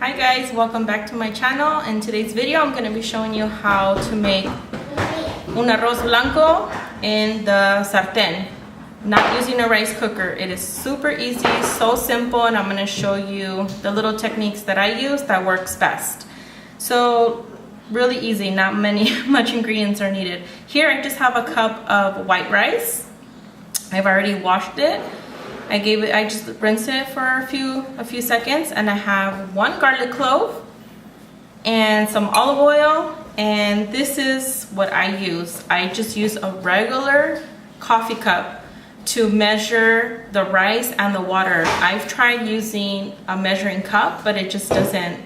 Hi guys, welcome back to my channel. In today's video I'm going to be showing you how to make un arroz blanco in the sartén, not using a rice cooker. It is super easy, so simple, and I'm going to show you the little techniques that I use that works best. So really easy, not much ingredients are needed. Here I just have a cup of white rice. I've already washed it. I just rinsed it for a few seconds, and I have 1 garlic clove and some olive oil, and this is what I use. I just use a regular coffee cup to measure the rice and the water. I've tried using a measuring cup, but it just doesn't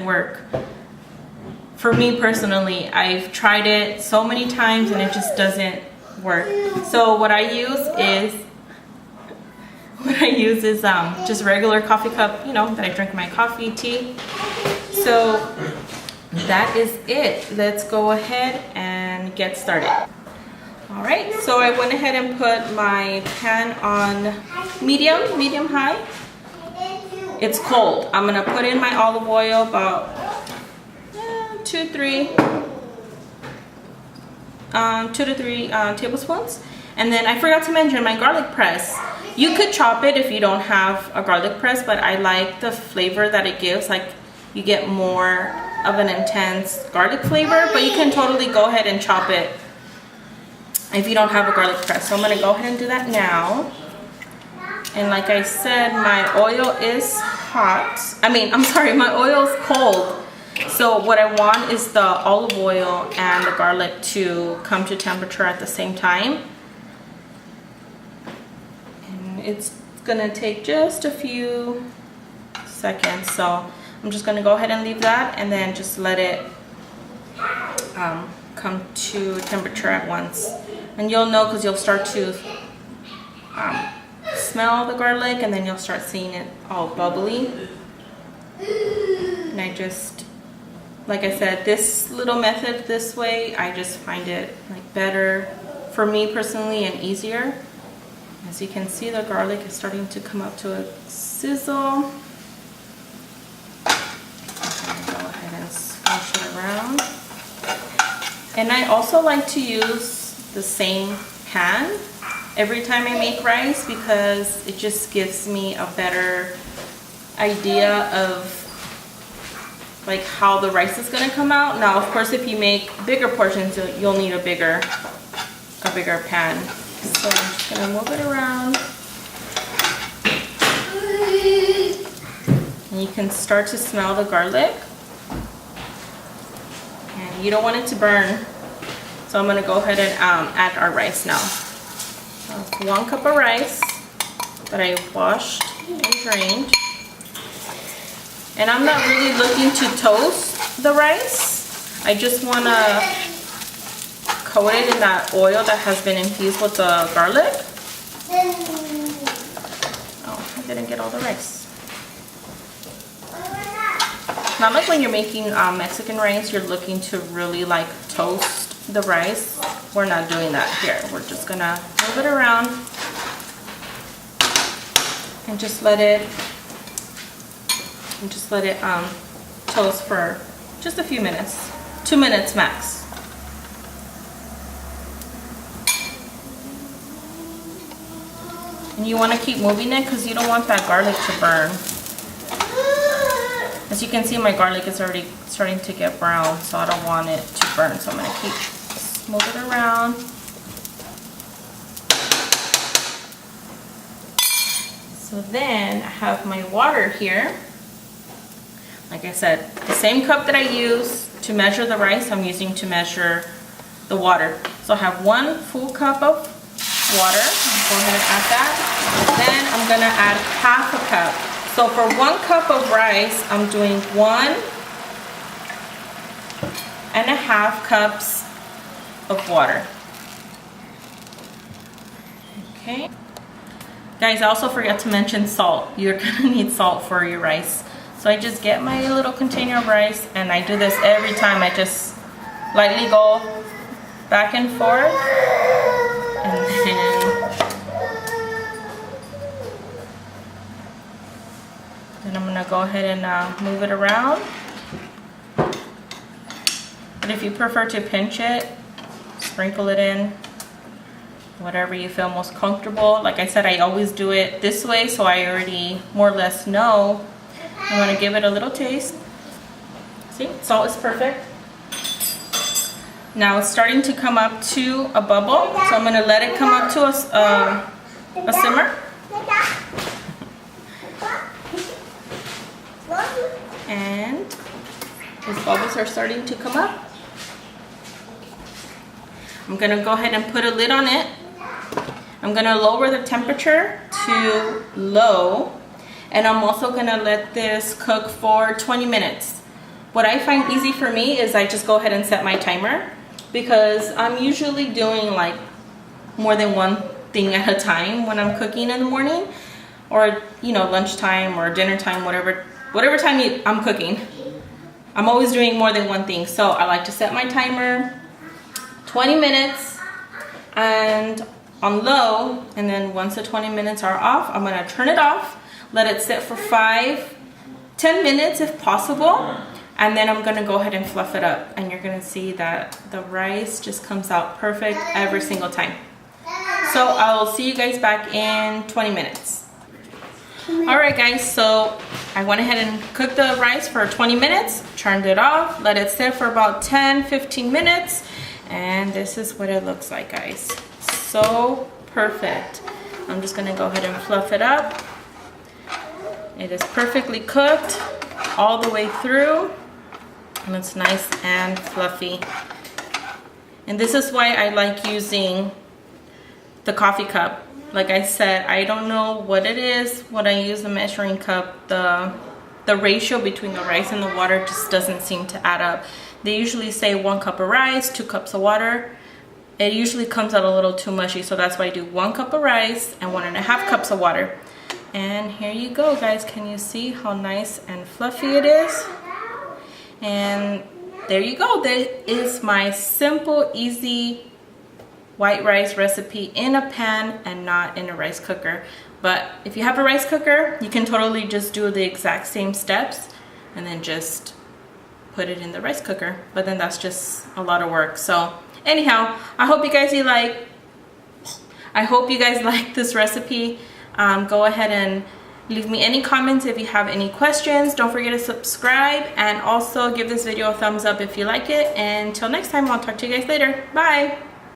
work. For me personally, I've tried it so many times and it just doesn't work. So what I use is just regular coffee cup, that I drink my coffee, tea. So that is it. Let's go ahead and get started. All right, so I went ahead and put my pan on medium high. It's cold. I'm gonna put in my olive oil, about 2 to 3 tablespoons. And then I forgot to mention my garlic press. You could chop it if you don't have a garlic press, but I like the flavor that it gives. Like, you get more of an intense garlic flavor, but you can totally go ahead and chop it if you don't have a garlic press. So I'm gonna go ahead and do that now. And like I said, my oil is hot. My oil is cold. So what I want is the olive oil and the garlic to come to temperature at the same time. It's gonna take just a few seconds, so I'm just gonna go ahead and leave that and then just let it come to temperature at once. And you'll know because you'll start to smell the garlic, and then you'll start seeing it all bubbly. And I just, like I said, this little method this way, I just find it better for me personally and easier. As you can see, the garlic is starting to come up to a sizzle. I'm going to go ahead and squash it around. And I also like to use the same pan every time I make rice, because it just gives me a better idea of how the rice is going to come out. Now, of course, if you make bigger portions, you'll need a bigger pan. So I'm just going to move it around. And you can start to smell the garlic. And you don't want it to burn. So I'm going to go ahead and add our rice now. 1 cup of rice that I washed and drained. And I'm not really looking to toast the rice. I just want to coat it in that oil that has been infused with the garlic. Oh, I didn't get all the rice. Not like when you're making Mexican rice, you're looking to really toast the rice. We're not doing that here. We're just gonna move it around and just let it toast for just a few minutes, 2 minutes max. And you want to keep moving it because you don't want that garlic to burn. As you can see, my garlic is already starting to get brown, so I don't want it to burn. So I'm going to keep move it around. So then I have my water here. Like I said, the same cup that I use to measure the rice, I'm using to measure the water. So I have 1 full cup of water. Go ahead and add that. Then I'm gonna add half a cup. So for 1 cup of rice, I'm doing 1.5 cups of water. Okay. Guys, I also forgot to mention salt. You're gonna need salt for your rice. So I just get my little container of rice, and I do this every time. I just lightly go back and forth, and then I'm gonna go ahead and move it around. But if you prefer to pinch it, sprinkle it in, whatever you feel most comfortable. Like I said, I always do it this way, so I already more or less know. I'm going to give it a little taste. See, salt is perfect. Now it's starting to come up to a bubble, so I'm going to let it come up to a simmer. And these bubbles are starting to come up. I'm going to go ahead and put a lid on it. I'm going to lower the temperature to low, and I'm also going to let this cook for 20 minutes. What I find easy for me is I just go ahead and set my timer, because I'm usually doing like more than one thing at a time when I'm cooking in the morning, or you know, lunchtime or dinner time, whatever time I'm cooking. I'm always doing more than one thing, so I like to set my timer 20 minutes and on low, and then once the 20 minutes are off, I'm gonna turn it off, let it sit for 5-10 minutes if possible, and then I'm gonna go ahead and fluff it up, and you're gonna see that the rice just comes out perfect every single time. So I'll see you guys back in 20 minutes. Alright guys, so I went ahead and cooked the rice for 20 minutes, turned it off, let it sit for about 10-15 minutes, and this is what it looks like, guys. So perfect. I'm just gonna go ahead and fluff it up. It is perfectly cooked all the way through, and it's nice and fluffy. And this is why I like using the coffee cup. Like I said, I don't know what it is when I use the measuring cup. The ratio between the rice and the water just doesn't seem to add up. They usually say 1 cup of rice, 2 cups of water. It usually comes out a little too mushy, so that's why I do 1 cup of rice and 1.5 cups of water. And here you go, guys. Can you see how nice and fluffy it is? And there you go. That is my simple, easy white rice recipe in a pan and not in a rice cooker. But if you have a rice cooker, you can totally just do the exact same steps and then just put it in the rice cooker. But then that's just a lot of work. So anyhow, I hope you guys like this recipe. Go ahead and leave me any comments if you have any questions. Don't forget to subscribe, and also give this video a thumbs up if you like it. And until next time, I'll talk to you guys later. Bye.